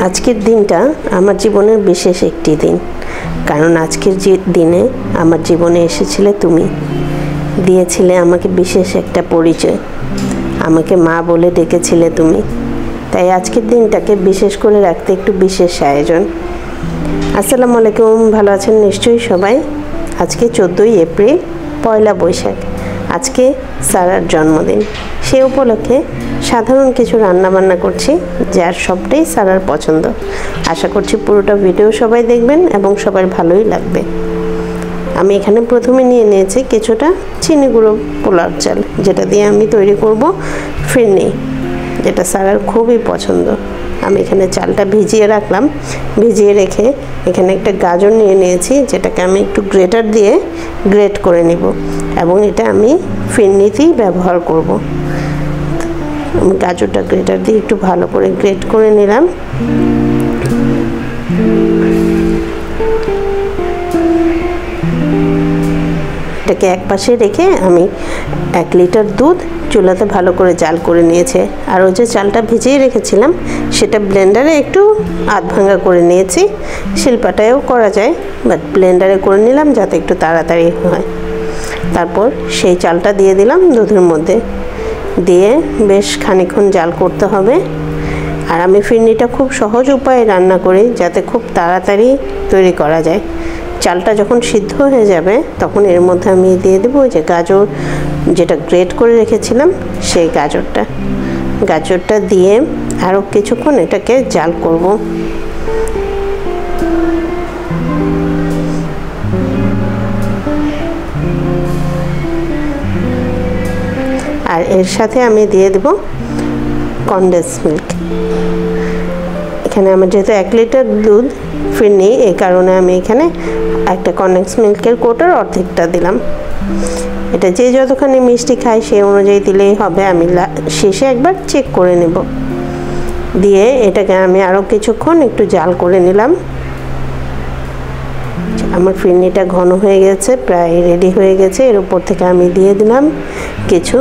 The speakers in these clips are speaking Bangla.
আজকের দিনটা আমার জীবনের বিশেষ একটি দিন, কারণ আজকের দিনে আমার জীবনে এসেছিলে তুমি, দিয়েছিলে আমাকে বিশেষ একটা পরিচয়, আমাকে মা বলে ডেকেছিলে তুমি। তাই আজকের দিনটাকে বিশেষ করে রাখতে একটু বিশেষ আয়োজন। আসসালামু আলাইকুম, ভালো আছেন নিশ্চয়ই সবাই। আজকে 14ই এপ্রিল, পয়লা বৈশাখ। আজকে সারার জন্মদিন। সে উপলক্ষে সাধারণ কিছু রান্নাবান্না করছি, যার সবটাই সারার পছন্দ। আশা করছি পুরোটা ভিডিও সবাই দেখবেন এবং সবার ভালোই লাগবে। আমি এখানে প্রথমে নিয়ে নিয়েছি কিছুটা চিনি গুঁড়ো পোলার চাল, যেটা দিয়ে আমি তৈরি করব ফিরনি, যেটা সারার খুবই পছন্দ। আমি এখানে চালটা ভিজিয়ে রাখলাম। ভিজিয়ে রেখে এখানে একটা গাজর নিয়ে নিয়েছি, যেটাকে আমি একটু গ্রেটার দিয়ে গ্রেট করে নিব এবং এটা আমি ফিরনিতেই ব্যবহার করব। আমি গাজরটা গ্রেটার দিয়ে একটু ভালো করে গ্রেট করে নিলাম। এটাকে এক পাশে রেখে আমি 1 লিটার দুধ চুলাতে ভালো করে জাল করে নিয়েছে। আর ওই যে চালটা ভিজিয়ে রেখেছিলাম সেটা ব্লেন্ডারে একটু আধ ভাঙা করে নিয়েছি। শিলপাটায়ও করা যায়, বাট ব্লেন্ডারে করে নিলাম যাতে একটু তাড়াতাড়ি হয়। তারপর সেই চালটা দিয়ে দিলাম দুধের মধ্যে, দিয়ে বেশ খানিকক্ষণ জাল করতে হবে। আর আমি ফিরনিটা খুব সহজ উপায়ে রান্না করি, যাতে খুব তাড়াতাড়ি তৈরি করা যায়। চালটা যখন সিদ্ধ হয়ে যাবে তখন এর মধ্যে আমি দিয়ে দেবো ওই যে গাজর, যেটা গ্রেট করে রেখেছিলাম সেই গাজরটা দিয়ে আরও কিছুক্ষণ এটাকে জাল করব। আর এর সাথে আমি দিয়ে দেব কনডেন্স মিল্ক। এখানে আমার যেহেতু 1 লিটার দুধ ফিরনি, এই কারণে আমি এখানে একটা কনডেন্স মিল্কের কোটার অর্ধেকটা দিলাম। এটা যে যতখানি মিষ্টি খায় সেই অনুযায়ী দিলেই হবে। আমি শেষে একবার চেক করে নেব। দিয়ে এটাকে আমি আরও কিছুক্ষণ একটু জাল করে নিলাম। আমার ফিরনিটা ঘন হয়ে গেছে, প্রায় রেডি হয়ে গেছে। এর উপর থেকে আমি দিয়ে দিলাম কিছু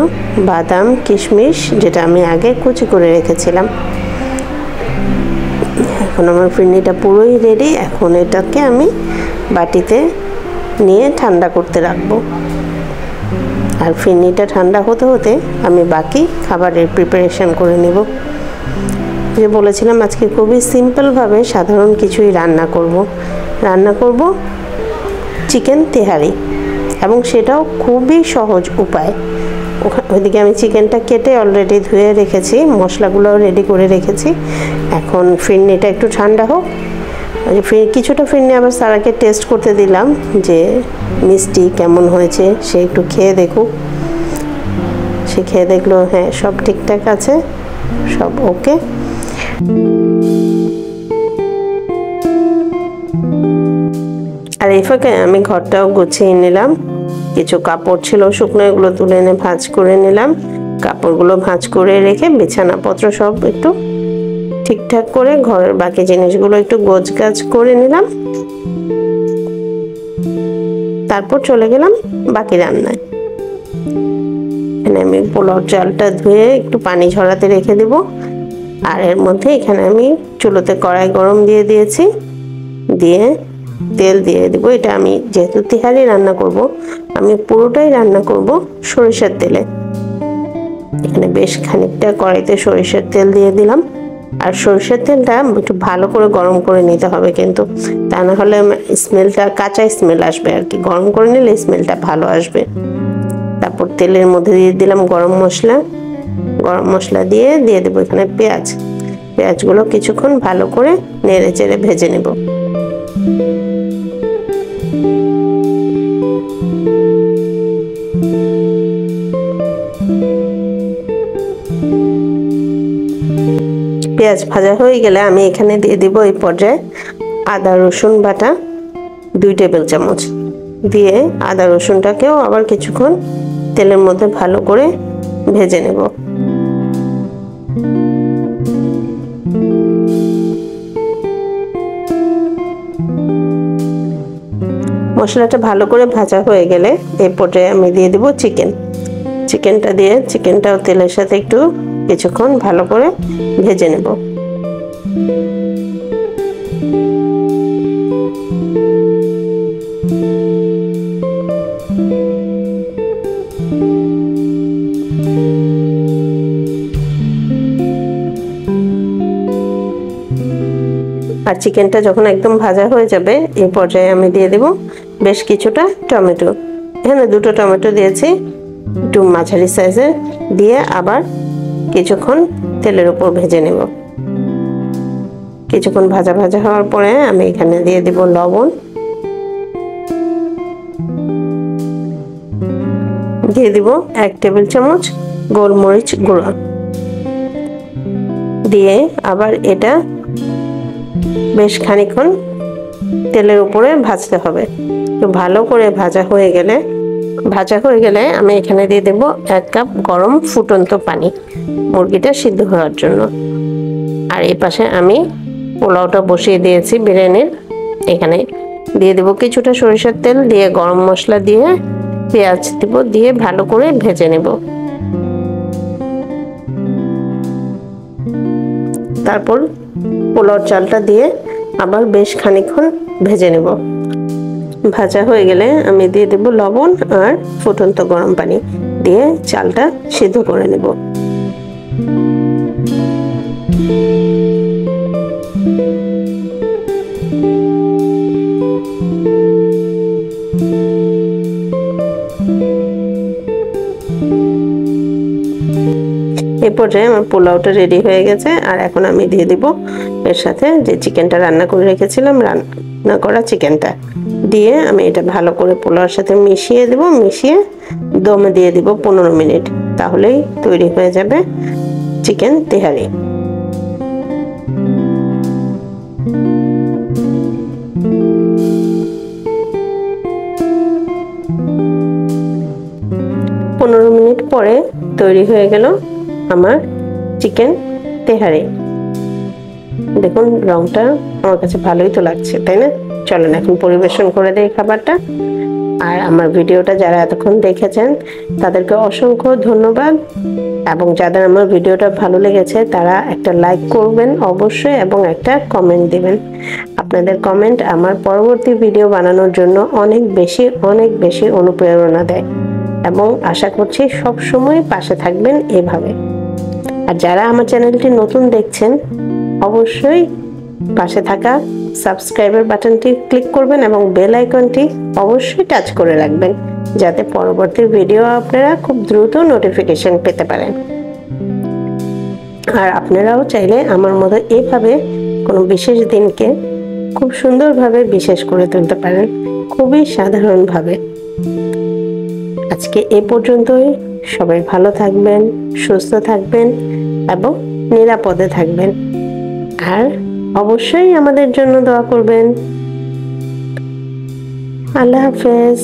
বাদাম কিশমিশ, যেটা আমি আগে কুচি করে রেখেছিলাম। এখন আমার ফিরনিটা পুরোই রেডি। এখন এটাকে আমি বাটিতে নিয়ে ঠান্ডা করতে রাখবো। আর ফিরনিটা ঠান্ডা হতে হতে আমি বাকি খাবারের প্রিপারেশন করে নেব। যে বলেছিলাম আজকে খুবই সিম্পলভাবে সাধারণ কিছুই রান্না করব চিকেন তেহারি, এবং সেটাও খুবই সহজ উপায়। ওইদিকে আমি চিকেনটা কেটে অলরেডি ধুয়ে রেখেছি, মশলাগুলোও রেডি করে রেখেছি। এখন ফিরনিটা একটু ঠান্ডা হোক। কিছুটা ফিরনি আবার সারাকে টেস্ট করতে দিলাম যে মিষ্টি কেমন হয়েছে, সে একটু খেয়ে দেখুক। সে খেয়ে দেখলো হ্যাঁ সব ঠিকঠাক আছে, সব ওকে। আর এই ফাঁকে আমি ঘরটাও গুছিয়ে নিলাম। কিছু কাপড় ছিল শুকনো, এগুলো তুলে এনে ভাঁজ করে নিলাম। কাপড়গুলো ভাঁজ করে রেখে বিছানাপত্র সব একটু ঠিকঠাক করে ঘরের বাকি জিনিসগুলো একটু গোছগাছ করে নিলাম। তারপর চলে গেলাম বাকি রান্নায়। এখানে আমি পোলাও চালটা ধুয়ে একটু পানি ঝরাতে রেখে দেব। আর এর মধ্যে এখানে আমি চুলোতে কড়াই গরম দিয়ে দিয়েছি, দিয়ে তেল দিয়ে দেবো। এটা আমি যেহেতু তেহারি রান্না করব, আমি পুরোটাই রান্না করব সরিষার তেলে। এখানে বেশ খানিকটা কড়াইতে সরিষার তেল দিয়ে দিলাম। আর সরিষার তেলটা একটু ভালো করে গরম করে নিতে হবে, কিন্তু তা না হলে স্মেলটা কাঁচা স্মেল আসবে আর কি। গরম করে নিলে স্মেলটা ভালো আসবে। তারপর তেলের মধ্যে দিয়ে দিলাম গরম মশলা দিয়ে দেবো এখানে পেঁয়াজগুলো কিছুক্ষণ ভালো করে নেড়ে চেড়ে ভেজে নেব। পেঁয়াজ ভাজা হয়ে গেলে আমি এখানে দিয়ে দিব এই পর্যায়ে আদা রসুন বাটা 2 টেবিল চামচ, দিয়ে আদা রসুনটাকেও আবার কিছুক্ষণ তেলের মধ্যে ভালো করে ভেজে নেব। মশলাটা ভালো করে ভাজা হয়ে গেলে এই পর্যায়ে আমি দিয়ে দেব চিকেনটা দিয়ে চিকেনটাও তেলের সাথে একটু কিছুক্ষণ ভালো করে ভেজে নেব। আর চিকেনটা যখন একদম ভাজা হয়ে যাবে এই পর্যায়ে আমি দিয়ে দেব বেশ কিছুটা টমেটো। এখানে দুটো টমেটো দিয়েছি, একটু মাঝারি সাইজের, দিয়ে আবার কিছুক্ষণ তেলের উপর ভেজে নেব। কিছুক্ষণ ভাজা ভাজা হওয়ার পরে আমি এখানে দিয়ে দেব লবণ, দিয়ে দিব 1 টেবিল চামচ গোলমরিচ গুঁড়ো, দিয়ে আবার এটা বেশ খানিকক্ষণ তেলের উপরে ভাজতে হবে। তো ভালো করে ভাজা হয়ে গেলে আমি এখানে দিয়ে দেব 1 কাপ গরম ফুটন্ত পানি মুরগিটা সিদ্ধ হওয়ার জন্য। আর এই পাশে আমি পোলাওটা বসিয়ে দিয়েছি বিরিয়ানির। এখানে দিয়ে দেব কিছুটা সরিষার তেল, দিয়ে গরম মশলা দিয়ে পেঁয়াজ দিব, দিয়ে ভালো করে ভেজে নেব। তারপর পোলাওর চালটা দিয়ে আবার বেশ খানিকক্ষণ ভেজে নেব। ভাজা হয়ে গেলে আমি দিয়ে দেব লবণ আর ফুটন্ত গরম পানি, দিয়ে চালটা সিদ্ধ করে নেব। এই পর্যায়ে আমার পোলাওটা রেডি হয়ে গেছে। আর এখন আমি দিয়ে দিব এর সাথে যে চিকেনটা রান্না করে রেখেছিলাম, রান্না করা চিকেনটা দিয়ে আমি এটা ভালো করে পোলাওর সাথে মিশিয়ে দেব। মিশিয়ে দমে দিয়ে দিব 15 মিনিট, তাহলেই তৈরি হয়ে যাবে চিকেন তেহারি। পনেরো মিনিট পরে তৈরি হয়ে গেল আমার চিকেন তেহারি। দেখুন রংটা আমার কাছে ভালোই তো লাগছে, তাই না? চলেন এখন পরিবেশন করে দেই খাবারটা। আর আমার ভিডিওটা যারা এতক্ষণ দেখেছেন তাদেরকে অসংখ্য ধন্যবাদ, এবং যাদের আমার ভিডিওটা ভালো লেগেছে তারা একটা লাইক করবেন অবশ্যই, এবং একটা কমেন্ট দিবেন। আপনাদের কমেন্ট আমার পরবর্তী ভিডিও বানানোর জন্য অনেক বেশি অনুপ্রেরণা দেয়, এবং আশা করছি সব সময় পাশে থাকবেন এভাবে। আর যারা আমার চ্যানেলটি নতুন দেখছেন অবশ্যই পাশে থাকা সাবস্ক্রাইবার বাটনটি ক্লিক করবেন এবং বেল আইকনটি অবশ্যই টাচ করে রাখবেন, যাতে পরবর্তী ভিডিও আপনারা খুব দ্রুত নোটিফিকেশন পেতে পারেন। আর আপনারাও চাইলে আমার মতো এভাবে কোনো বিশেষ দিনকে খুব সুন্দরভাবে বিশেষ করে তুলতে পারেন, খুবই সাধারণভাবে। আজকে এ পর্যন্তই। সবাই ভালো থাকবেন, সুস্থ থাকবেন এবং নিরাপদে থাকবেন। আর অবশ্যই আমাদের জন্য দোয়া করবেন। আল্লাহ হাফেজ।